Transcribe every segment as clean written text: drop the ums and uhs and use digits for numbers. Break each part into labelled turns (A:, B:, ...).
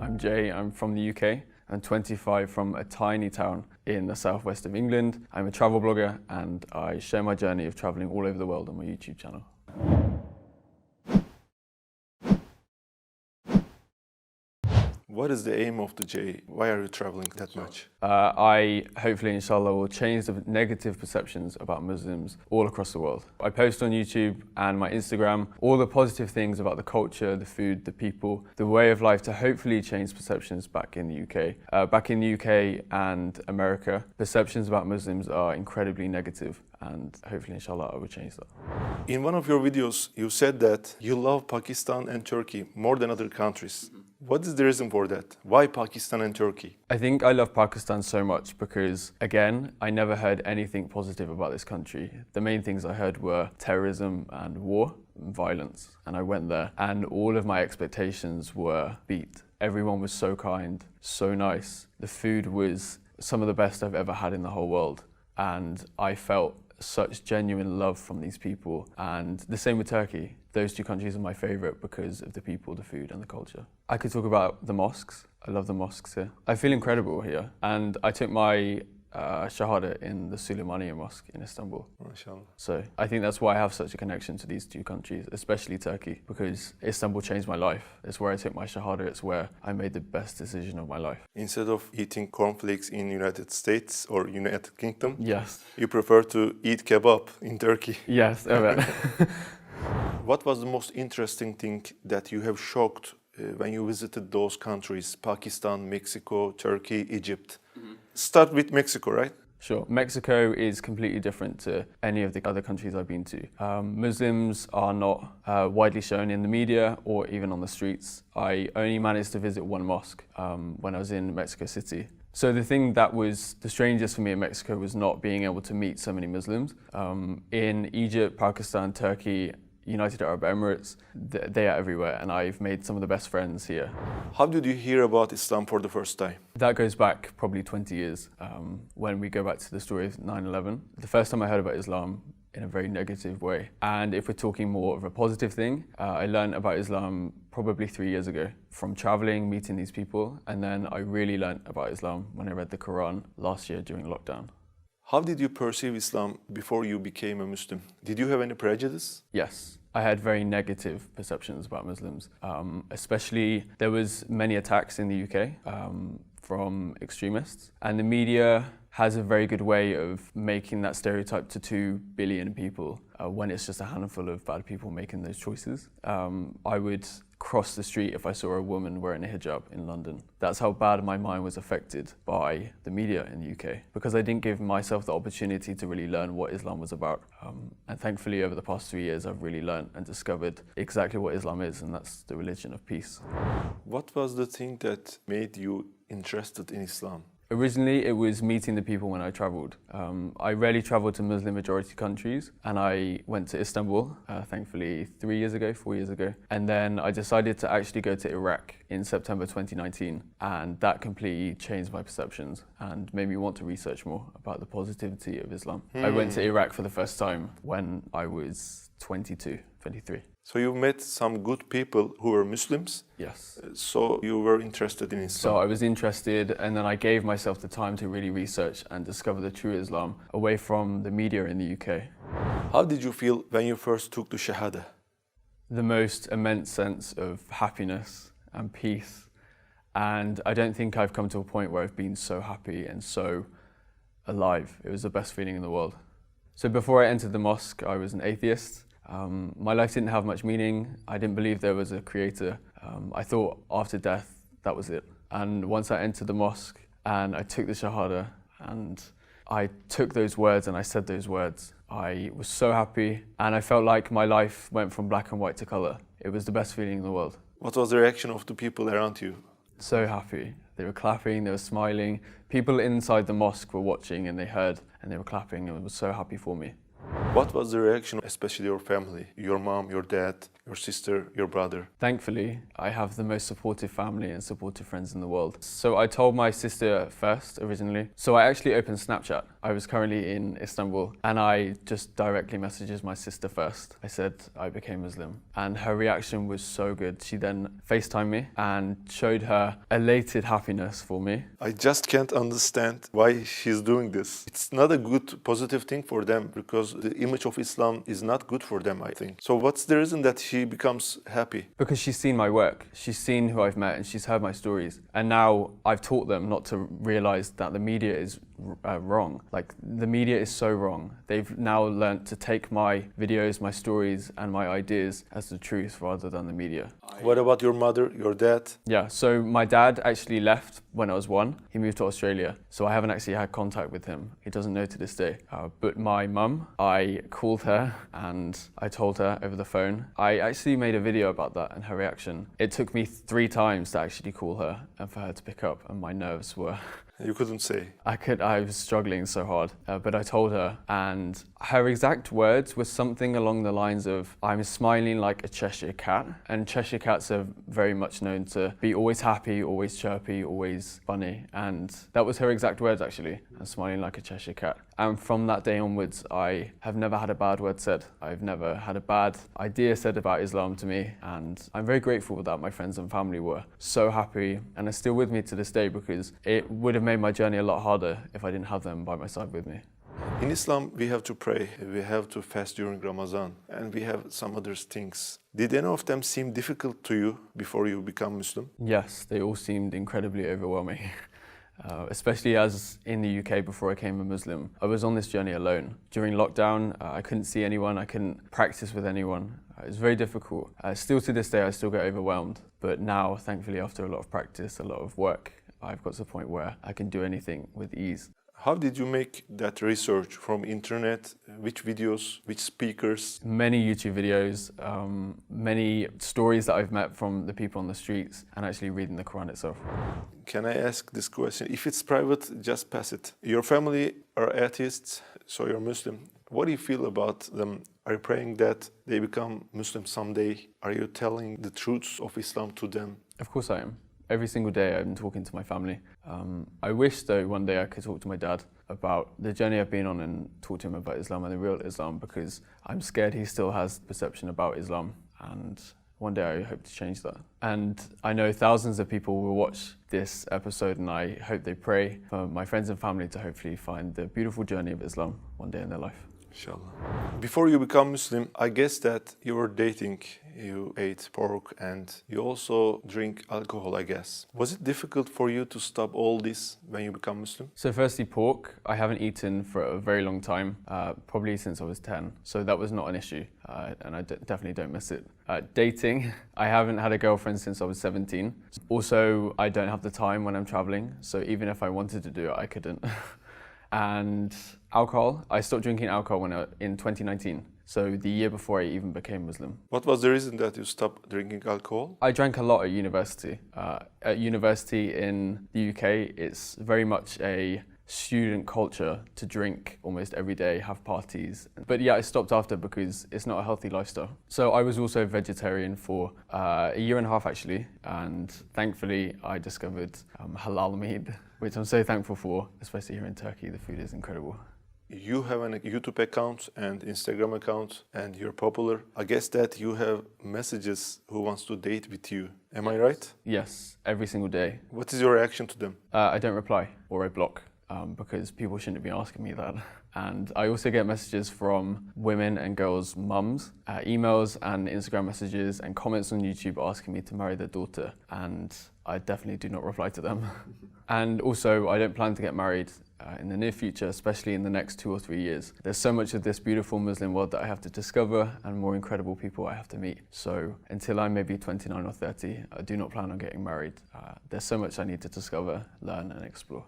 A: I'm Jay, I'm from the UK. I'm 25 from a tiny town in the southwest of England. I'm a travel blogger and I share my journey of traveling all over the world on my YouTube channel.
B: What is the aim of the Jay? Why are you traveling that much?
A: I hopefully, inshallah, will change the negative perceptions about Muslims all across the world. I post on YouTube and my Instagram all the positive things about the culture, the food, the people, the way of life to hopefully change perceptions back in the UK. Back in the UK and America, perceptions about Muslims are incredibly negative and hopefully, inshallah, I will change that.
B: In one of your videos, you said that you love Pakistan and Turkey more than other countries. What is the reason for that? Why Pakistan and Turkey?
A: I think I love Pakistan so much because, again, I never heard anything positive about this country. The main things I heard were terrorism and war and violence. And I went there and all of my expectations were beat. Everyone was so kind, so nice. The food was some of the best I've ever had in the whole world. And I felt such genuine love from these people. And the same with Turkey. Those two countries are my favorite because of the people, the food and the culture. I could talk about the mosques. I love the mosques here. I feel incredible here. And I took my Shahada in the Süleymaniye Mosque in Istanbul.
B: MashaAllah.
A: So I think that's why I have such a connection to these two countries, especially Turkey, because Istanbul changed my life. It's where I took my Shahada. It's where I made the best decision of my life.
B: Instead of eating cornflakes in United States or United Kingdom,
A: yes,
B: you prefer to eat kebab in Turkey.
A: Yes, evet.
B: What was the most interesting thing that you have shocked when you visited those countries, Pakistan, Mexico, Turkey, Egypt? Start with Mexico, right?
A: Sure. Mexico is completely different to any of the other countries I've been to. Muslims are not widely shown in the media or even on the streets. I only managed to visit one mosque when I was in Mexico City. So the thing that was the strangest for me in Mexico was not being able to meet so many Muslims. In Egypt, Pakistan, Turkey, United Arab Emirates, they are everywhere and I've made some of the best friends here.
B: How did you hear about Islam for the first time?
A: That goes back probably 20 years when we go back to the story of 9/11. The first time I heard about Islam in a very negative way. And if we're talking more of a positive thing, I learned about Islam probably 3 years ago from traveling, meeting these people. And then I really learned about Islam when I read the Quran last year during lockdown.
B: How did you perceive Islam before you became a Muslim? Did you have any prejudice?
A: Yes, I had very negative perceptions about Muslims. Especially, there was many attacks in the UK from extremists. And the media has a very good way of making that stereotype to 2 billion people when it's just a handful of bad people making those choices. I would cross the street if I saw a woman wearing a hijab in London. That's how bad my mind was affected by the media in the UK, because I didn't give myself the opportunity to really learn what Islam was about. And thankfully, over the past 3 years, I've really learned and discovered exactly what Islam is, and that's the religion of peace.
B: What was the thing that made you interested in Islam?
A: Originally, it was meeting the people when I travelled. I rarely travelled to Muslim majority countries, and I went to Istanbul, thankfully 4 years ago. And then I decided to actually go to Iraq in September 2019, and that completely changed my perceptions and made me want to research more about the positivity of Islam. I went to Iraq for the first time when I was 22, 23.
B: So you met some good people who were Muslims?
A: Yes.
B: So you were interested in Islam?
A: So I was interested, and then I gave myself the time to really research and discover the true Islam away from the media in the UK.
B: How did you feel when you first took the Shahada?
A: The most immense sense of happiness and peace. And I don't think I've come to a point where I've been so happy and so alive. It was the best feeling in the world. So before I entered the mosque, I was an atheist. My life didn't have much meaning. I didn't believe there was a creator. I thought after death, that was it. And once I entered the mosque and I took the Shahada and I took those words and I said those words, I was so happy and I felt like my life went from black and white to color. It was the best feeling in the world.
B: What was the reaction of the people around you?
A: So happy. They were clapping, they were smiling. People inside the mosque were watching and they heard and they were clapping and it was so happy for me.
B: What was the reaction, especially your family, your mom, your dad, your sister, your brother?
A: Thankfully, I have the most supportive family and supportive friends in the world. So I told my sister first originally. So I actually opened Snapchat. I was currently in Istanbul and I just directly messaged my sister first. I said I became Muslim and her reaction was so good. She then FaceTimed me and showed her elated happiness for me.
B: I just can't understand why she's doing this. It's not a good positive thing for them because the image of Islam is not good for them, I think. So what's the reason that she becomes happy?
A: Because she's seen my work, she's seen who I've met and she's heard my stories. And now I've taught them not to realize that the media is wrong. Like the media is so wrong. They've now learnt to take my videos, my stories and my ideas as the truth rather than the media.
B: What about your mother, your dad?
A: Yeah, so my dad actually left when I was 1. He moved to Australia, so I haven't actually had contact with him. He doesn't know to this day. But my mum, I called her and I told her over the phone. I actually made a video about that and her reaction. It took me 3 times to actually call her and for her to pick up, and my nerves were...
B: You couldn't say.
A: I was struggling so hard, but I told her, and her exact words were something along the lines of, I'm smiling like a Cheshire cat. And Cheshire cats are very much known to be always happy, always chirpy, always funny. And that was her exact words actually, I'm smiling like a Cheshire cat. And from that day onwards, I have never had a bad word said. I've never had a bad idea said about Islam to me. And I'm very grateful that my friends and family were so happy and are still with me to this day, because it would have made my journey a lot harder if I didn't have them by my side with me.
B: In Islam, we have to pray, we have to fast during Ramadan, and we have some other things. Did any of them seem difficult to you before you become Muslim?
A: Yes, they all seemed incredibly overwhelming. Especially as in the UK before I became a Muslim, I was on this journey alone. During lockdown, I couldn't see anyone, I couldn't practice with anyone. It was very difficult. Still to this day, I still get overwhelmed. But now, thankfully, after a lot of practice, a lot of work, I've got to the point where I can do anything with ease.
B: How did you make that research from internet? Which videos, which speakers?
A: Many YouTube videos, many stories that I've met from the people on the streets, and actually reading the Quran itself.
B: Can I ask this question? If it's private, just pass it. Your family are atheists, so you're Muslim. What do you feel about them? Are you praying that they become Muslim someday? Are you telling the truths of Islam to them?
A: Of course I am. Every single day I'm talking to my family. I wish though one day I could talk to my dad about the journey I've been on and talk to him about Islam and the real Islam, because I'm scared he still has perception about Islam, and one day I hope to change that. And I know thousands of people will watch this episode, and I hope they pray for my friends and family to hopefully find the beautiful journey of Islam one day in their life.
B: Inshallah. Before you become Muslim, I guess that you were dating, you ate pork and you also drink alcohol, I guess. Was it difficult for you to stop all this when you become Muslim?
A: So firstly, pork, I haven't eaten for a very long time, probably since I was 10. So that was not an issue, and I definitely don't miss it. Dating, I haven't had a girlfriend since I was 17. Also, I don't have the time when I'm traveling, so even if I wanted to do it, I couldn't. And alcohol, I stopped drinking alcohol in 2019, so the year before I even became Muslim.
B: What was the reason that you stopped drinking alcohol?
A: I drank a lot at university. At university in the UK, it's very much a student culture to drink almost every day, have parties. But yeah, I stopped after because it's not a healthy lifestyle. So I was also vegetarian for a year and a half actually, and thankfully I discovered halal meat, which I'm so thankful for, especially here in Turkey. The food is incredible.
B: You have a YouTube account and Instagram account, and you're popular. I guess that you have messages who wants to date with you. Am I right?
A: Yes, every single day.
B: What is your reaction to them?
A: I don't reply, or I block, because people shouldn't be asking me that. And I also get messages from women and girls' mums, emails and Instagram messages and comments on YouTube asking me to marry their daughter, and I definitely do not reply to them. And also, I don't plan to get married in the near future, especially in the next 2 or 3 years. There's so much of this beautiful Muslim world that I have to discover and more incredible people I have to meet. So until I'm maybe 29 or 30, I do not plan on getting married. There's so much I need to discover, learn and explore.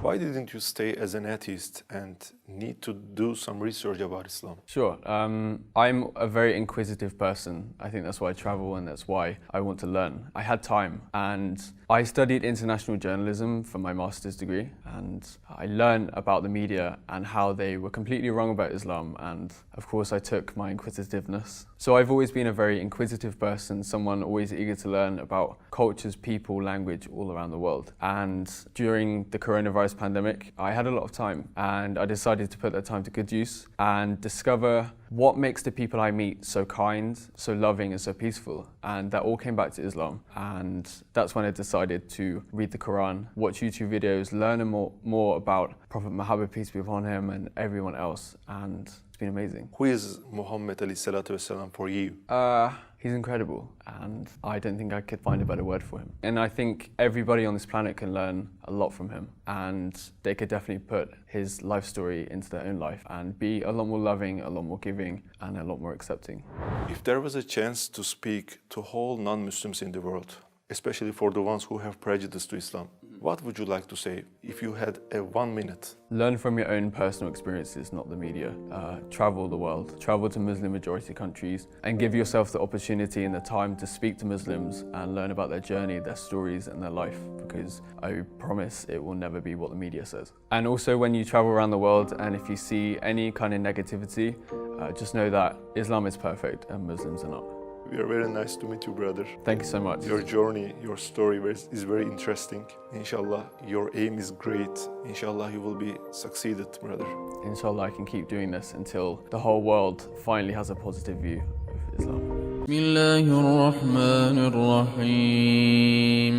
B: Why didn't you stay as an atheist and need to do some research about Islam?
A: Sure. I'm a very inquisitive person. I think that's why I travel and that's why I want to learn. I had time and I studied international journalism for my master's degree, and I learned about the media and how they were completely wrong about Islam, and of course I took my inquisitiveness. So I've always been a very inquisitive person, someone always eager to learn about cultures, people, language all around the world. And during the coronavirus pandemic, I had a lot of time and I decided to put that time to good use and discover what makes the people I meet so kind, so loving and so peaceful. And that all came back to Islam. And that's when I decided to read the Quran, watch YouTube videos, learn more about Prophet Muhammad, peace be upon him, and everyone else. And it's been amazing.
B: Who is Muhammad alayhi salatu wasalam for you?
A: He's incredible, and I don't think I could find a better word for him. And I think everybody on this planet can learn a lot from him, and they could definitely put his life story into their own life and be a lot more loving, a lot more giving, and a lot more accepting.
B: If there was a chance to speak to all non-Muslims in the world, especially for the ones who have prejudice to Islam, what would you like to say if you had 1 minute?
A: Learn from your own personal experiences, not the media. Travel the world, travel to Muslim majority countries, and give yourself the opportunity and the time to speak to Muslims and learn about their journey, their stories and their life, because I promise it will never be what the media says. And also when you travel around the world and if you see any kind of negativity, just know that Islam is perfect and Muslims are not.
B: We are very nice to meet you, brother.
A: Thank you so much.
B: Your journey, your story is very interesting. Inshallah, your aim is great. Inshallah, you will be succeeded, brother.
A: Inshallah, I can keep doing this until the whole world finally has a positive view of Islam.
C: بسم الله الرحمن الرحيم